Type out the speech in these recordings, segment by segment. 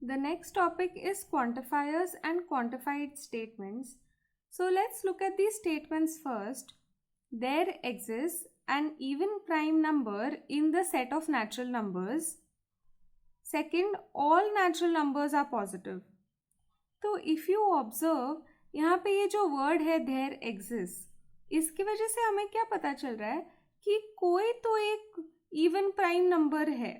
The next topic is quantifiers and quantified statements. So let's look at these statements first. There exists an even prime number in the set of natural numbers. Second, all natural numbers are positive. तो if you observe, यहाँ पे ये जो word है there exists, इसकी वजह से हमें क्या पता चल रहा है कि कोई तो एक even prime number है.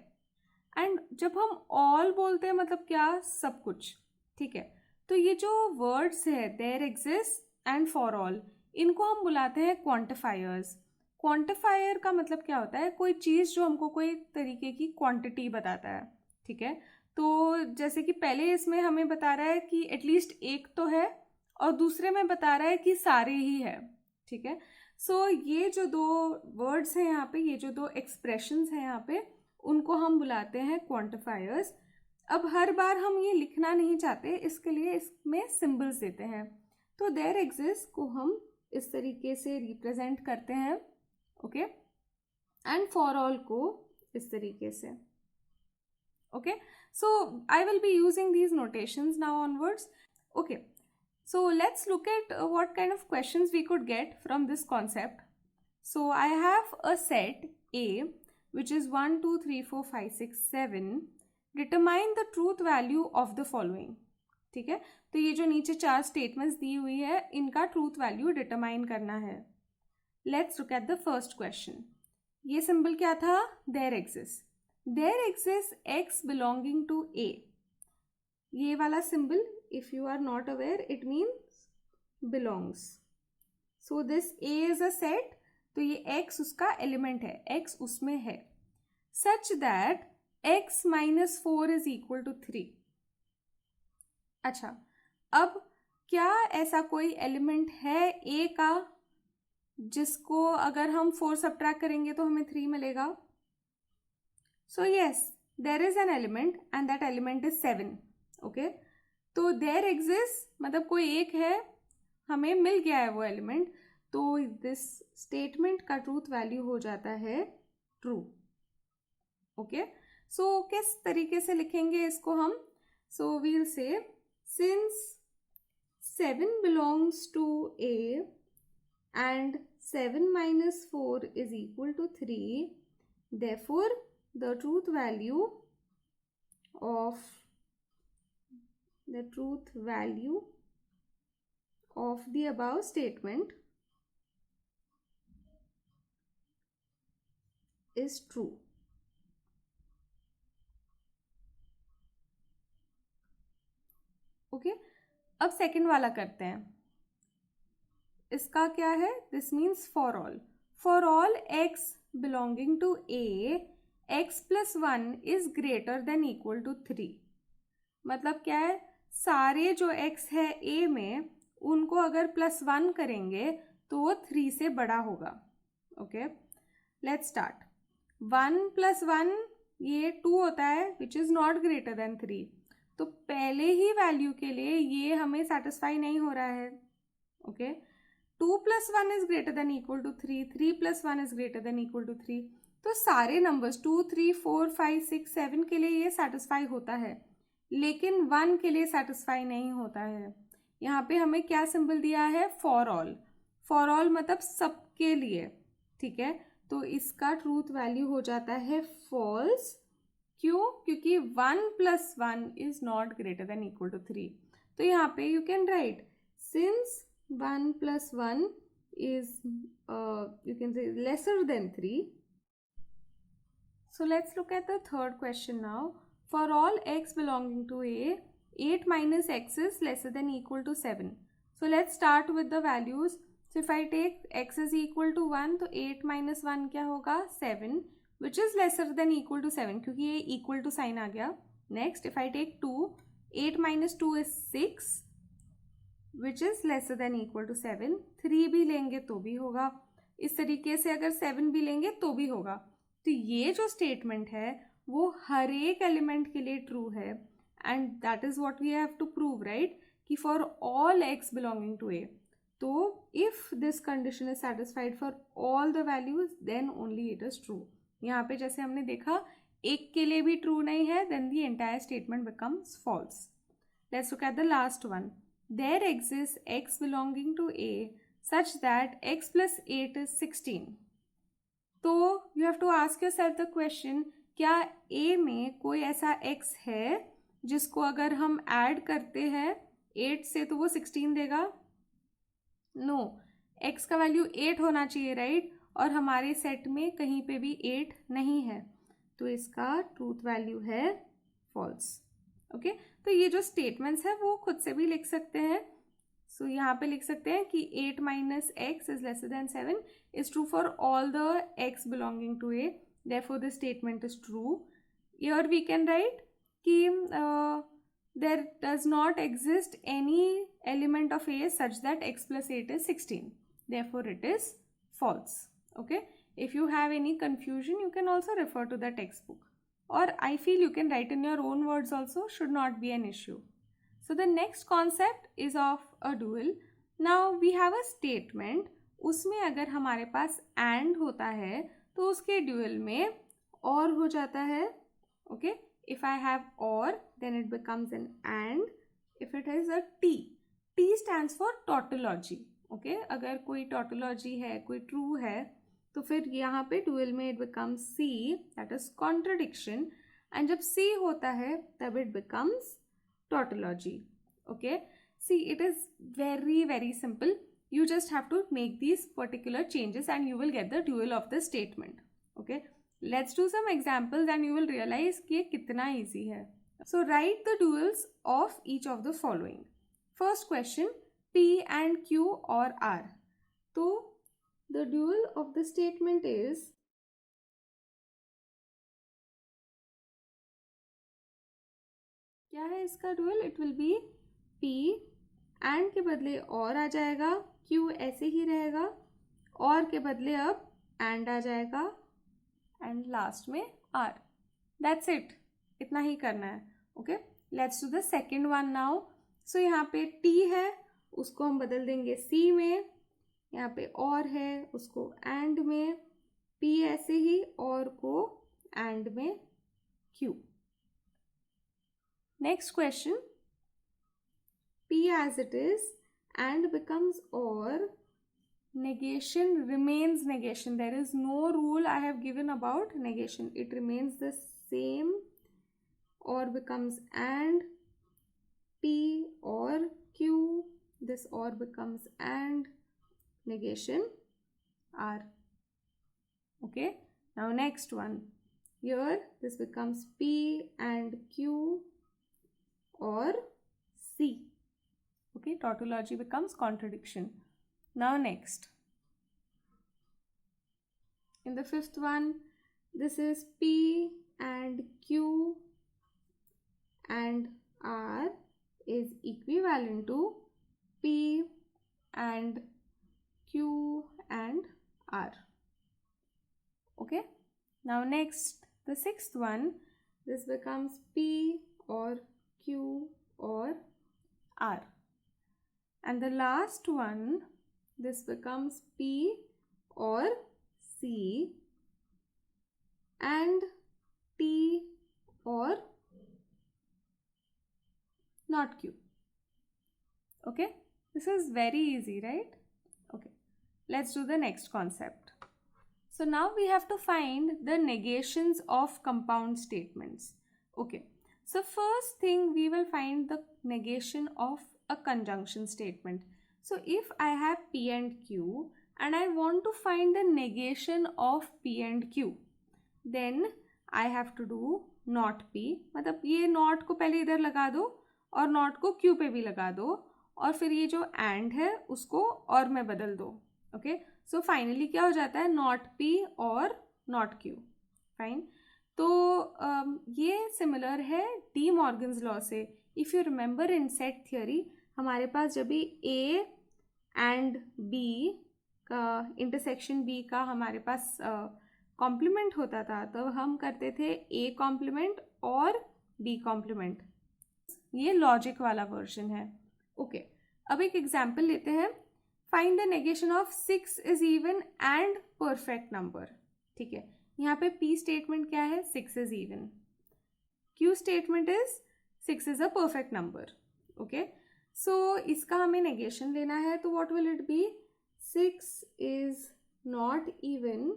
एंड जब हम ऑल बोलते हैं मतलब क्या, सब कुछ. ठीक है, तो ये जो वर्ड्स है there exist and for all, इनको हम बुलाते हैं क्वांटिफायर्स. क्वांटिफायर का मतलब क्या होता है, कोई चीज़ जो हमको कोई तरीके की क्वांटिटी बताता है. ठीक है, तो जैसे कि पहले इसमें हमें बता रहा है कि एटलीस्ट एक तो है और दूसरे में बता रहा है कि सारे ही है. ठीक है, सो ये जो दो वर्ड्स हैं यहाँ पे, ये जो दो एक्सप्रेशंस हैं यहाँ पे, उनको हम बुलाते हैं क्वांटिफायर्स. अब हर बार हम ये लिखना नहीं चाहते, इसके लिए इसमें सिंबल्स देते हैं. तो देयर एग्जिस्ट को हम इस तरीके से रिप्रेजेंट करते हैं. ओके, एंड फॉर ऑल को इस तरीके से. Okay, so I will be using these notations now onwards. Okay, so let's look at what kind of questions we could get from this concept. So I have a set A which is 1 2 3 4 5 6 7. Determine the truth value of the following. ठीक है, तो ये जो नीचे 4 statements दी हुई है, इनका truth value determine करना है. Let's look at the first question. ये सिंबल क्या था, there exist. There exist x belonging to A. ये वाला symbol, if you are not aware, it means belongs. So this A is a set, तो ये X उसका element है, X उसमें है. Such that X minus 4 is equal to 3. अच्छा, अब क्या ऐसा कोई एलिमेंट है A का जिसको अगर हम 4 सब्ट्रैक्ट करेंगे तो हमें 3 मिलेगा? So yes, there is an element and that element is 7. Okay, तो देयर एग्जिस्ट मतलब कोई एक है, हमें मिल गया है वो एलिमेंट, तो दिस स्टेटमेंट का ट्रूथ वैल्यू हो जाता है ट्रू. ओके, सो किस तरीके से लिखेंगे इसको हम? So we will say since 7 belongs to A and 7 minus 4 is equal to 3, therefore the truth value of the above statement is true. Okay, अब सेकंड वाला करते हैं. इसका क्या है, this means for all x belonging to A, x plus 1 is greater than equal to 3. मतलब क्या है, सारे जो x है a में, उनको अगर +1 करेंगे तो वो 3 से बड़ा होगा. Okay, let's start. 1 + 1 ये 2 होता है, which is not greater then 3. तो पहले ही वैल्यू के लिए ये हमें सेटिस्फाई नहीं हो रहा है. Okay, 2 + 1 is greater than equal to 3, 3 + 1 is greater than equal to 3. तो सारे नंबर्स 2 3 4 5 6 7 के लिए ये सेटिस्फाई होता है, लेकिन 1 के लिए सेटिस्फाई नहीं होता है. यहाँ पे हमें क्या सिंबल दिया है, फॉर ऑल मतलब सबके लिए. ठीक है, तो इसका ट्रूथ वैल्यू हो जाता है फॉल्स. क्यों? क्योंकि 1 + 1 is not greater than equal to 3. तो यहाँ पे you can write since 1 + 1 is you can say lesser than 3. So let's look at the third question now. For all x belonging to A, 8 minus x is lesser than equal to 7. So let's start with the values. So if I take x is equal to 1, तो 8 minus 1 क्या होगा, 7, which is lesser than equal to 7, क्योंकि ये equal to sign आ गया. Next, if I take 2, 8 minus 2 is 6, which is lesser than equal to 7. 3 भी लेंगे तो भी होगा. इस तरीके से अगर 7 भी लेंगे तो भी होगा. तो ये जो स्टेटमेंट है वो हर एक एलिमेंट के लिए ट्रू है, and that is what we have to prove, right, कि for all x belonging to A. तो if this condition is satisfied for all the values, then only it is true. यहाँ पे जैसे हमने देखा एक के लिए भी ट्रू नहीं है, then the entire statement becomes false. Let's look at the last one. There exist x belonging to a such that x plus 8 is 16. तो you have to ask yourself the question, क्या a में कोई ऐसा x है जिसको अगर हम add करते हैं 8 से तो वो 16 देगा? नो, x का वैल्यू 8 होना चाहिए, राइट? और हमारे सेट में कहीं पे भी 8 नहीं है, तो इसका ट्रूथ वैल्यू है फॉल्स. ओके, तो ये जो स्टेटमेंट्स है वो खुद से भी लिख सकते हैं. सो यहाँ पे लिख सकते हैं कि 8 minus x is lesser than 7 is true for all the x belonging to a, therefore the statement is true. Here we can write कि there does not exist any element of a such that x plus 8 is 16, therefore it is false. Okay, if you have any confusion you can also refer to the textbook, or I feel you can write in your own words also, should not be an issue. So the next concept is of a dual. Now we have a statement, उसमें अगर हमारे पास and होता है तो उसके dual में or हो जाता है. Okay, if I have or then it becomes an and. If it is a t stands for tautology. Okay, अगर कोई tautology है, कोई true है, तो फिर यहाँ पे dual में it becomes c, that is contradiction, and जब c होता है तब it becomes tautology. Okay, see, it is very very simple. You just have to make these particular changes and you will get the dual of the statement. Okay, let's do some examples and you will realize कि ये कितना easy है. So write the duals of each of the following. First question, P and Q or R. तो the dual of the statement is क्या है इसका dual? It will be P and के बदले और आ जाएगा, Q ऐसे ही रहेगा, और के बदले अब and आ जाएगा, and last में R. That's it. इतना ही करना है. Okay, let's do the second one now. So यहाँ पे T है, उसको हम बदल देंगे C में, यहाँ पे और है उसको and में, P ऐसे ही और को and में Q. Next question, P as it is and becomes or, negation remains negation. There is no rule I have given about negation. It remains the same. Or becomes and, P or Q, this or becomes and, negation R. Okay, now next one, here this becomes P and Q or C. Okay, tautology becomes contradiction. Now next, in the fifth one, this is P and Q and R is equivalent to P and Q and R. Okay, now next, the sixth one, this becomes P or Q or R. And the last one, this becomes P or C and T or not Q. Okay, this is very easy, right? Okay, let's do the next concept. So now we have to find the negations of compound statements. Okay, so first thing we will find the negation of a conjunction statement. So if I have P and Q and I want to find the negation of P and Q, then I have to do not P. मतलब ये not को पहले इधर लगा दो और not को Q पे भी लगा दो, और फिर ये जो and है उसको और में बदल दो. ओके, सो फाइनली क्या हो जाता है, not P और not Q. फाइन, तो ये सिमिलर है डी मॉर्गन्स लॉ से. If you remember in set theory, हमारे पास जब भी A एंड B का इंटरसेक्शन B का हमारे पास कॉम्प्लीमेंट होता था, तो हम करते थे A कॉम्प्लीमेंट और B कॉम्प्लीमेंट. ये लॉजिक वाला वर्जन है. ओके, अब एक एग्जाम्पल लेते हैं. Find the negation of 6 is even and perfect number. ठीक है, यहाँ पे P स्टेटमेंट क्या है, 6 is even. Q statement is 6 is a perfect number. Okay, so इसका हमें नेगेशन लेना है, तो what will it be, 6 is not even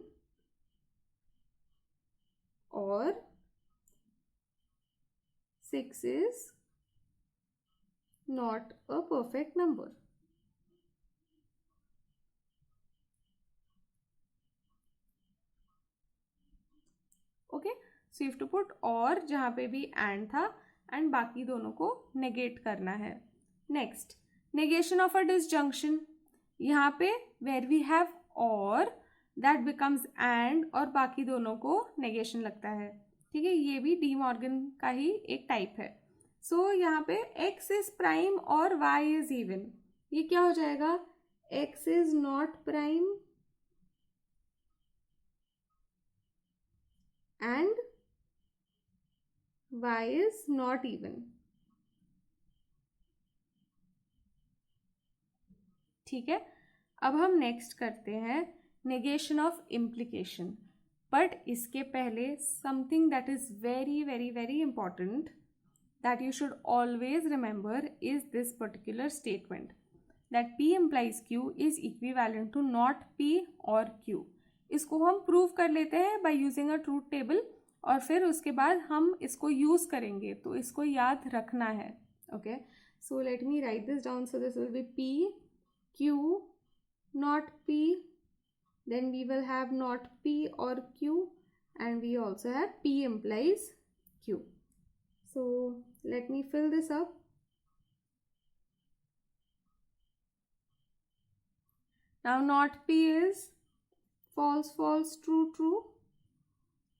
और 6 is not a perfect number. Okay, so you have to put और जहाँ पे भी and था and बाकी दोनों को negate करना है. Next, negation of a disjunction. यहाँ पे where we have or that becomes and और बाकी दोनों को negation लगता है. ठीक है, ये भी डी मॉर्गन का ही एक टाइप है. सो यहाँ पे x इज प्राइम और y इज इवन. ये क्या हो जाएगा, x is not prime and y is not even. ठीक है, अब हम नेक्स्ट करते हैं नेगेशन ऑफ इम्प्लीकेशन. बट इसके पहले something that is very very very important that you should always remember is this particular statement that P implies Q is equivalent to not P or Q. इसको हम prove कर लेते हैं by using a truth table और फिर उसके बाद हम इसको यूज़ करेंगे, तो इसको याद रखना है. Okay, so let me write this down. So this will be P Q not P, then we will have not P or Q, and we also have P implies Q. So let me fill this up. Now not P is false false true true.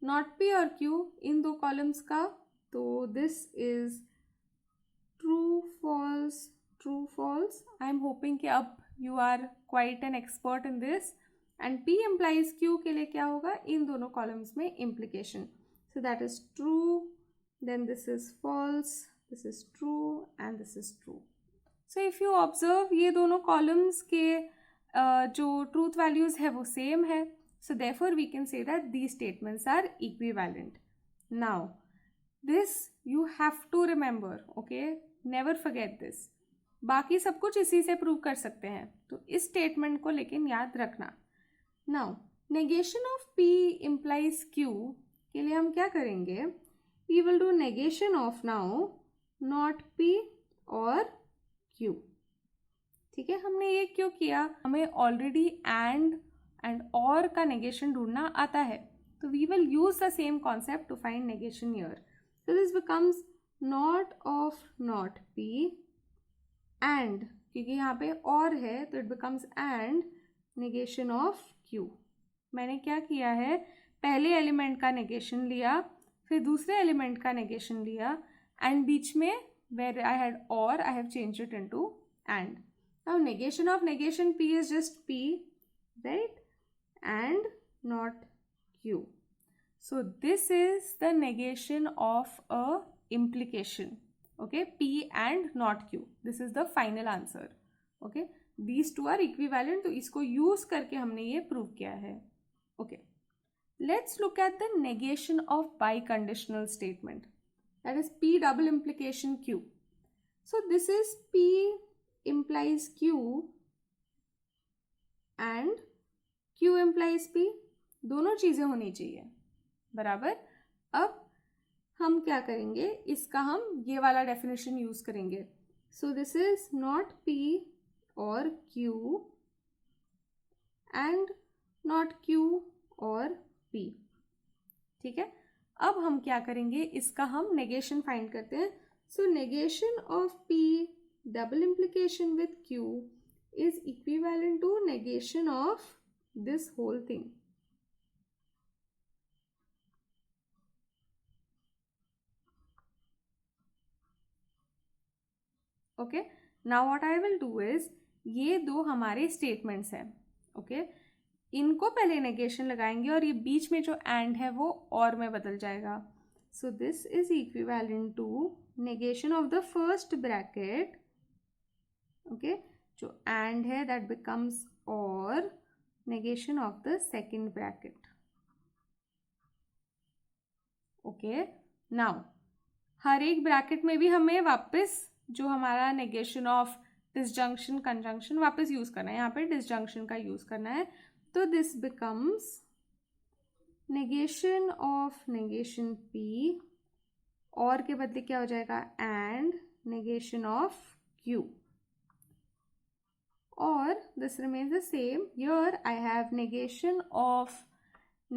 Not P or Q इन दो columns का, तो this is true false true false. I am hoping कि अब you are quite an expert in this. And P implies Q के लिए क्या होगा, इन दोनों कॉलम्स में implication. So that is true. Then this is false, this is true and this is true. So if you observe ये दोनों columns के जो truth values है वो same है. So therefore we can say that these statements are equivalent. Now this you have to remember, okay? Never forget this. बाकी सब कुछ इसी से prove कर सकते हैं, तो इस statement को लेकिन याद रखना. Now negation of P implies Q के लिए हम क्या करेंगे, we will do negation of now not P or Q. ठीक है, हमने ये क्यों किया, हमें ऑलरेडी and और का negation ढूंढना आता है, तो we will use the same concept to find negation here. So this becomes not of not P and क्योंकि यहाँ पे और है तो it becomes and negation of Q. मैंने क्या किया है, पहले एलिमेंट का negation लिया, फिर दूसरे एलिमेंट का नेगेशन लिया, एंड बीच में वेर आई हैड और I have change it into and. Now negation of negation P is just P, right, and not Q. So this is the negation of a implication. Okay, P and not Q, this is the final answer. Okay, these two are equivalent, तो इसको use करके हमने ये prove किया है. ओके, let's look at the negation of biconditional statement, that is P double implication Q. So this is P implies Q and Q implies P, दोनों चीज़ें होनी चाहिए बराबर. अब हम क्या करेंगे, इसका हम ये वाला डेफिनेशन यूज करेंगे. सो दिस इज नॉट P और Q एंड नॉट Q और P. ठीक है, अब हम क्या करेंगे, इसका हम नेगेशन फाइंड करते हैं. So negation of P double implication with Q is equivalent to negation of this whole thing. Okay, now what I will do is, ये दो हमारे स्टेटमेंट्स हैं. ओके, इनको पहले नेगेशन लगाएंगे और ये बीच में जो एंड है वो और में बदल जाएगा. So this is equivalent to negation of the first bracket. Okay, जो एंड है दैट बिकम्स और negation of the second bracket. Okay, now हर एक ब्रैकेट में भी हमें वापस जो हमारा नेगेशन ऑफ डिसजंक्शन कंजंक्शन वापस यूज करना है, यहाँ पे डिसजंक्शन का यूज करना है. तो this becomes negation of negation P, और के बदले क्या हो जाएगा, and negation of Q. Or this remains the same. Here I have negation of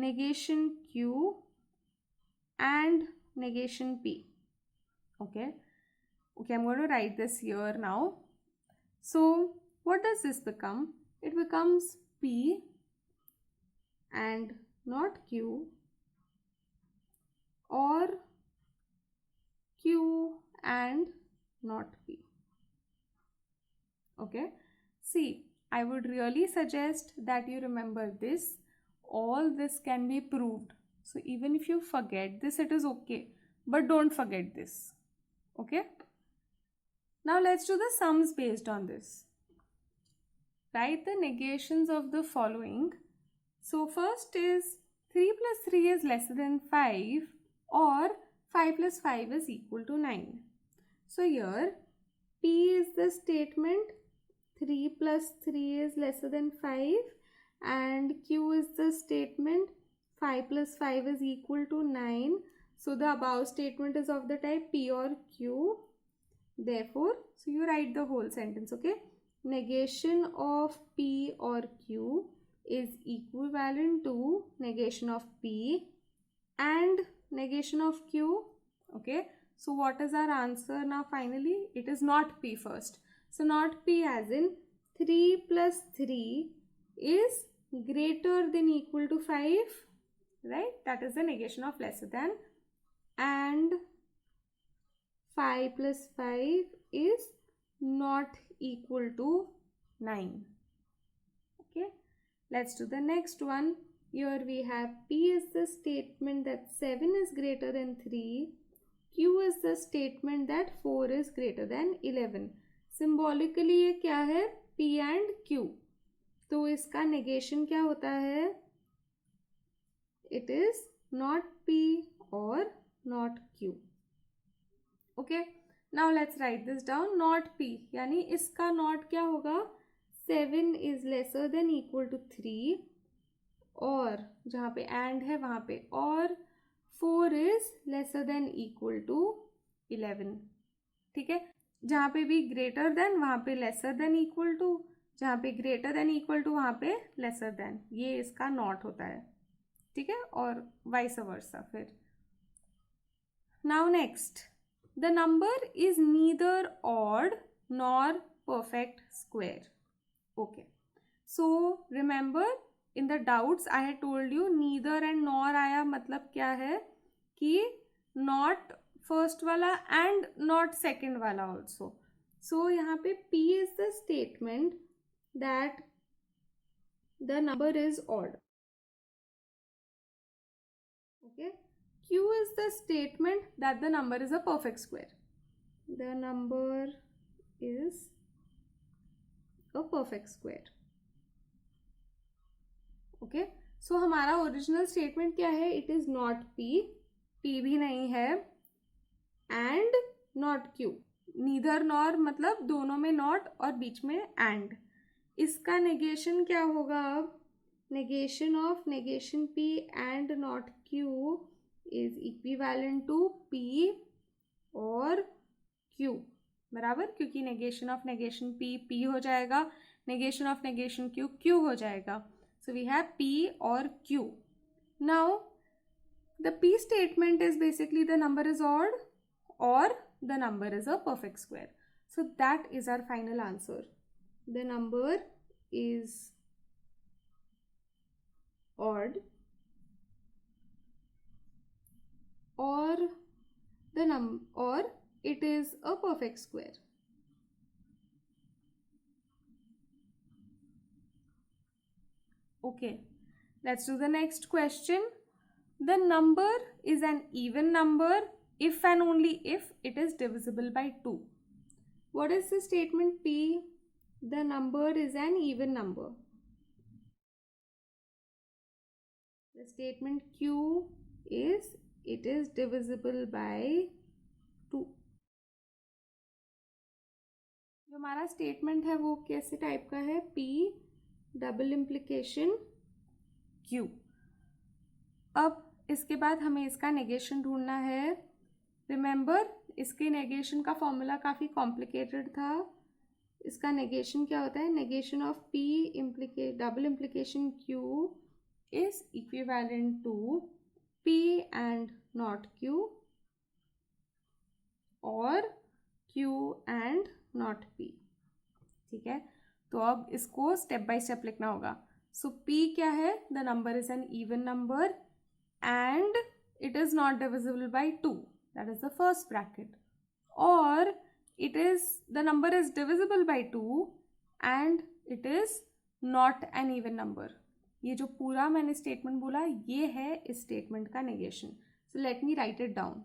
negation Q and negation P. Okay, I'm going to write this here now. So what does this become? It becomes P and not Q, or Q and not P. Okay. See, I would really suggest that you remember this. All this can be proved. So even if you forget this, it is okay. But don't forget this. Okay? Now let's do the sums based on this. Write the negations of the following. So first is 3 plus 3 is lesser than 5, or 5 plus 5 is equal to 9. So here P is the statement 3 plus 3 is lesser than 5, and Q is the statement 5 plus 5 is equal to 9. So the above statement is of the type P or Q. Therefore, so you write the whole sentence, okay? Negation of P or Q is equivalent to negation of P and negation of Q, okay? So what is our answer now finally? It is not P first. So not P, as in 3 plus 3 is greater than equal to 5, right? That is the negation of lesser than. And 5 plus 5 is not equal to 9. Okay, let's do the next one. Here we have P is the statement that 7 is greater than 3. Q is the statement that 4 is greater than 11. Symbolically ये क्या है, P and Q. तो इसका negation क्या होता है, it is not P और not Q. Okay, now let's write this down. Not P यानी इसका नॉट क्या होगा, 7 is lesser than equal to 3, और जहाँ पे एंड है वहाँ पे और 4 is lesser than equal to 11. ठीक है, जहाँ पे भी ग्रेटर देन वहाँ पे लेसर देन इक्वल टू, जहाँ पे ग्रेटर देन इक्वल टू वहाँ पे लेसर देन, ये इसका नॉट होता है. ठीक है, और वाइस वर्सा. फिर now next, the number is neither odd nor perfect square. Okay, so remember in the doubts I had told you neither and nor आया मतलब क्या है कि नॉट फर्स्ट वाला एंड नॉट सेकेंड वाला ऑल्सो. सो यहाँ पे P is the statement that the number is odd. Okay, Q is the statement that the number is a perfect square. The number is a perfect square. Okay, so हमारा original statement क्या है, it is not P, P भी नहीं है, and not Q. Neither nor मतलब दोनों में not और बीच में एंड. इसका नेगेशन क्या होगा, अब negation of negation P and not Q is equivalent to P और Q, बराबर, क्योंकि negation of negation P P हो जाएगा, negation of negation Q Q हो जाएगा. So we have P or Q. Now the P statement is basically the number is odd or the number is a perfect square. So that is our final answer. The number is odd or or it is a perfect square. Okay, let's do the next question. The number is an even number if and only if it is divisible by 2. What is the statement P? The number is an even number. The statement Q is it is divisible by 2. जो हमारा statement है वो कैसे type का है, P double implication Q. अब इसके बाद हमें इसका नेगेशन ढूंढना है. रिमेंबर इसके नेगेशन का फॉर्मूला काफ़ी कॉम्प्लिकेटेड था. इसका नेगेशन क्या होता है, negation of P double implication Q is equivalent to P and not Q और Q एंड नॉट P. ठीक है, तो अब इसको स्टेप बाय स्टेप लिखना होगा. सो P क्या है, the number is an even number and it is not divisible by 2. That is the first bracket. और the number is divisible by 2 and it is not an even number. ये जो पूरा मैंने statement बोला ये है इस स्टेटमेंट का negation. So let me right it down.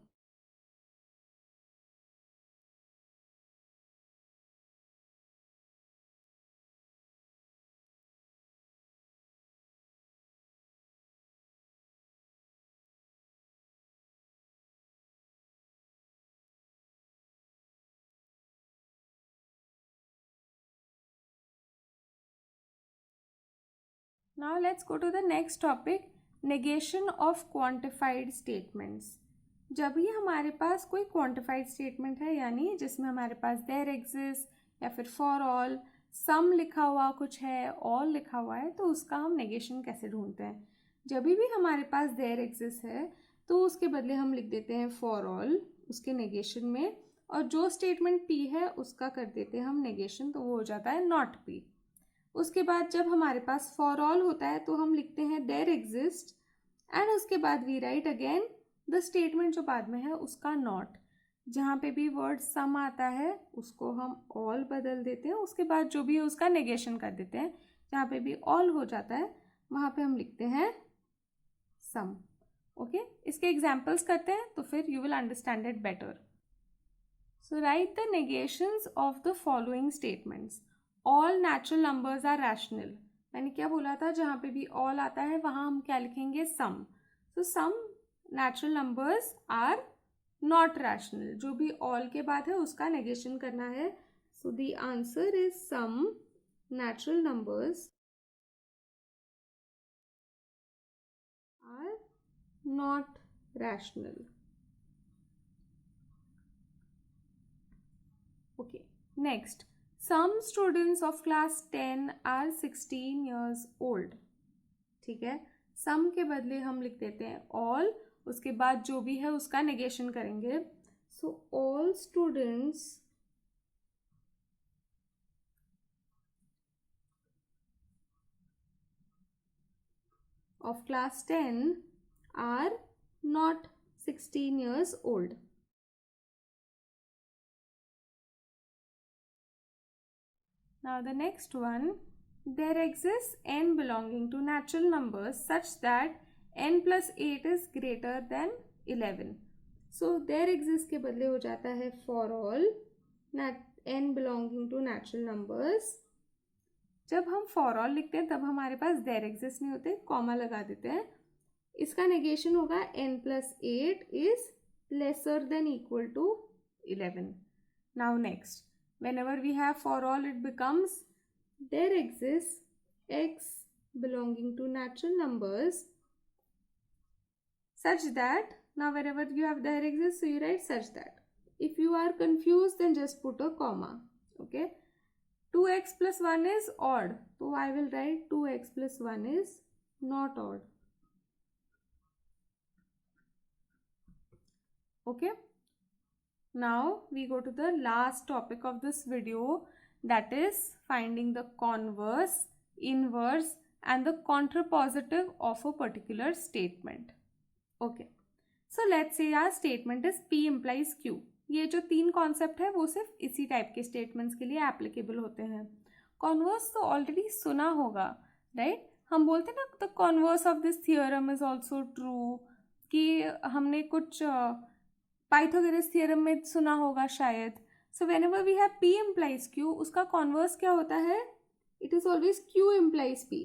Now let's go to the next topic, negation of quantified statements. जब भी हमारे पास कोई quantified statement है, यानी जिसमें हमारे पास there exists या फिर for all, sum लिखा हुआ कुछ है, all लिखा हुआ है, तो उसका हम negation कैसे ढूंढते हैं. जब भी हमारे पास there exists है तो उसके बदले हम लिख देते हैं for all उसके negation में, और जो statement P है उसका कर देते हैं हम negation, तो वो हो जाता है not P. उसके बाद जब हमारे पास फॉर ऑल होता है तो हम लिखते हैं देयर एग्जिस्ट एंड उसके बाद we write again the statement जो बाद में है उसका नॉट. जहाँ पे भी वर्ड सम आता है उसको हम ऑल बदल देते हैं, उसके बाद जो भी है उसका नेगेशन कर देते हैं. जहाँ पे भी ऑल हो जाता है वहाँ पे हम लिखते हैं सम. ओके, इसके एग्जाम्पल्स करते हैं तो फिर you will understand it better. So write the negations of the following statements. All natural numbers are rational. मैंने क्या बोला था, जहाँ पे भी ऑल आता है वहाँ हम क्या लिखेंगे, some. So some natural numbers are not rational. जो भी ऑल के बाद है उसका नेगेशन करना है. So the answer is some natural numbers are not rational. Okay, next. Some students of class 10 are 16 years old. ठीक है, सम के बदले हम लिख देते हैं all, उसके बाद जो भी है उसका नेगेशन करेंगे. सो all students of class 10 are not 16 years old. Now the next one, there exists n belonging to natural numbers such that n plus 8 is greater than 11. So there exists के बदले हो जाता है for all n belonging to natural numbers. जब हम for all लिखते हैं तब हमारे पास there exists नहीं होते, कॉमा लगा देते हैं. इसका नेगेशन होगा n plus 8 is lesser than equal to 11. Now next, whenever we have for all it becomes there exists x belonging to natural numbers such that, now wherever you have there exists, so you write such that. If you are confused then just put a comma. Okay, 2x plus 1 is odd, so I will write 2x plus 1 is not odd. Okay, now we go to the last topic of this video, that is finding the converse, inverse and the contrapositive of a particular statement. Okay, so let's say our statement is P implies Q. ये जो तीन concept है वो सिर्फ इसी type के statements के लिए एप्लीकेबल होते हैं. कॉन्वर्स तो ऑलरेडी सुना होगा, राइट? हम बोलते हैं ना, the converse of this theorem is also true, कि हमने कुछ पाइथागोरस थियोरम में सुना होगा शायद. So whenever we have P implies Q, उसका कॉन्वर्स क्या होता है? It is always Q implies P,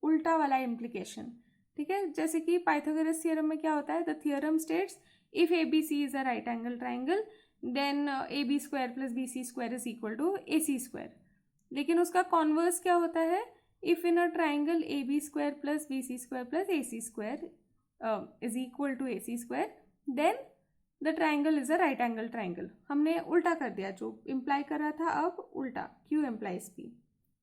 उल्टा वाला इम्प्लीकेशन. ठीक है, जैसे कि पाइथागोरस थ्योरम में क्या होता है, the theorem states if A B C is a right angle triangle then A B square plus B C square is equal to A C square. लेकिन उसका कॉन्वर्स क्या होता है, if in a triangle A B square plus B C square plus A C square is equal to A C square then the triangle is a right angle triangle. हमने उल्टा कर दिया, जो इम्प्लाई कर रहा था अब उल्टा, क्यू इम्प्लाइज पी।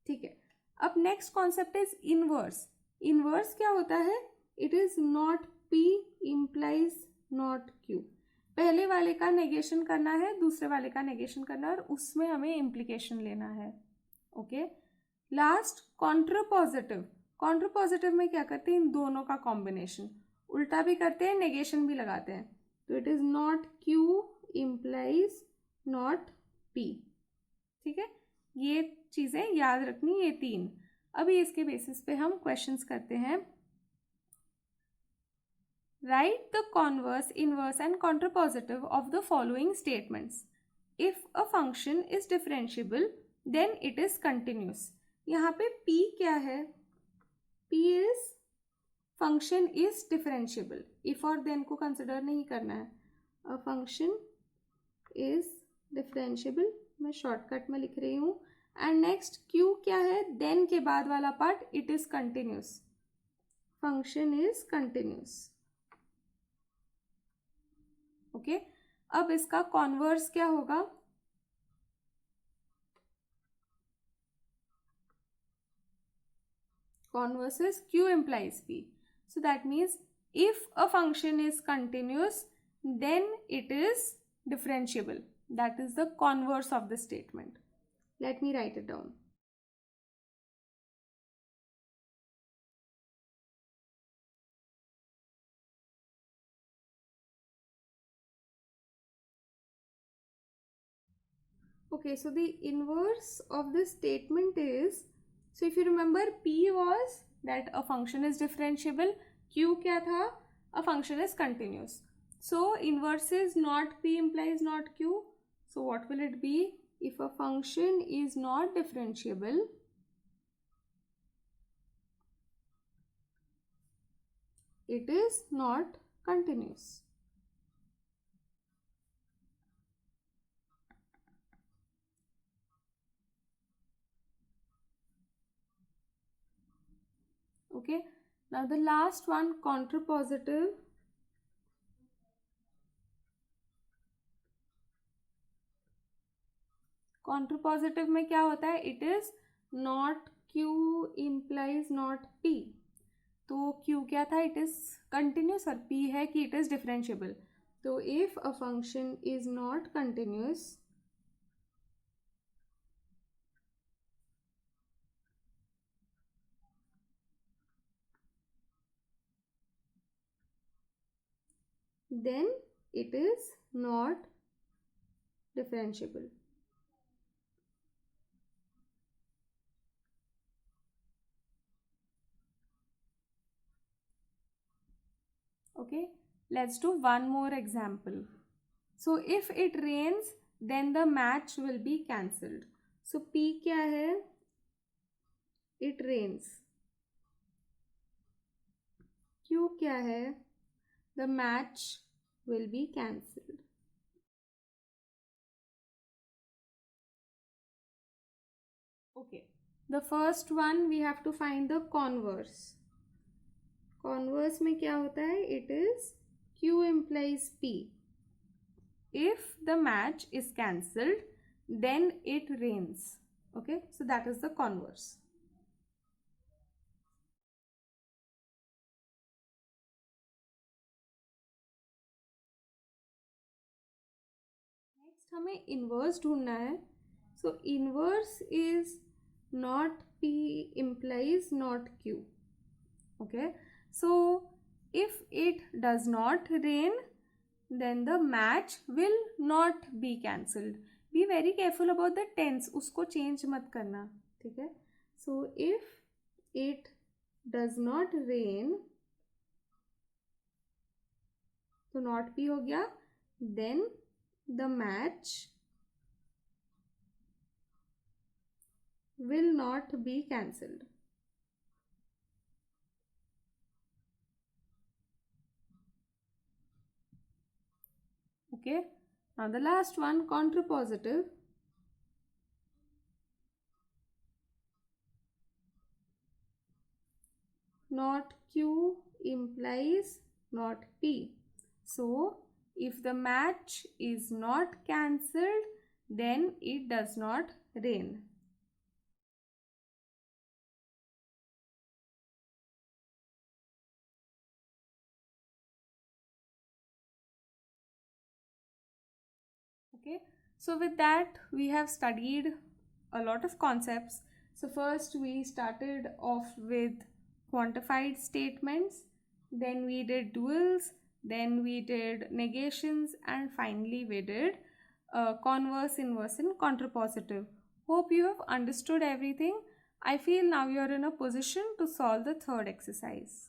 ठीक है, अब next concept is inverse. Inverse क्या होता है, it is not P implies not Q. पहले वाले का नेगेशन करना है, दूसरे वाले का नेगेशन करना है और उसमें हमें इम्प्लीकेशन लेना है। Okay, last contrapositive. कॉन्ट्रापॉजिटिव में क्या करते हैं, इन दोनों का कॉम्बिनेशन, उल्टा भी करते हैं नेगेशन भी लगाते हैं। तो it is not Q implies not P. ठीक है, ये चीजें याद रखनी, ये तीन। अभी इसके बेसिस पे हम क्वेश्चंस करते हैं। Write the converse, inverse and contrapositive of the following statements. If a function is differentiable then it is continuous. यहाँ पे P क्या है, P is function is differentiable, if और देन को कंसिडर नहीं करना है। अ फंक्शन इज डिफरेंशिएबल, मैं शॉर्टकट में लिख रही हूँ। एंड नेक्स्ट Q क्या है, देन के बाद वाला part, it is continuous, function is continuous. Okay, अब इसका कॉन्वर्स क्या होगा, converse is Q implies P. So that means if a function is continuous, then it is differentiable. That is the converse of the statement. Let me write it down. Okay, so the inverse of this statement is, so if you remember, P was that a function is differentiable, Q kya tha, a function is continuous. So inverse is not P implies not Q. So what will it be? If a function is not differentiable, it is not continuous. Okay, now the last one, contrapositive. Contrapositive में क्या होता है, it is not Q implies not P. तो Q क्या था, it is continuous और P है कि it is differentiable. तो if a function is not continuous, then it is not differentiable. Okay, let's do one more example. So if it rains, then the match will be cancelled. So P क्या है, it rains. Q क्या है, the match will be cancelled. Okay, the first one we have to find the converse. Converse में क्या होता है, it is Q implies P. If the match is cancelled, then it rains. Okay, so that is the converse. Next हमें inverse ढूंढना है. So inverse is not P implies not Q. Okay, so if it does not rain, then the match will not be cancelled. Be very careful about the tense, उसको change मत करना, ठीक है. So if it does not rain, तो not भी हो गया, then the match will not be cancelled. Okay, now the last one, contrapositive. Not Q implies not P. So if the match is not cancelled, then it does not rain. Okay, so with that we have studied a lot of concepts. So first we started off with quantified statements, then we did duals, then we did negations, and finally we did converse, inverse, and contrapositive. Hope you have understood everything. I feel now you are in a position to solve the third exercise.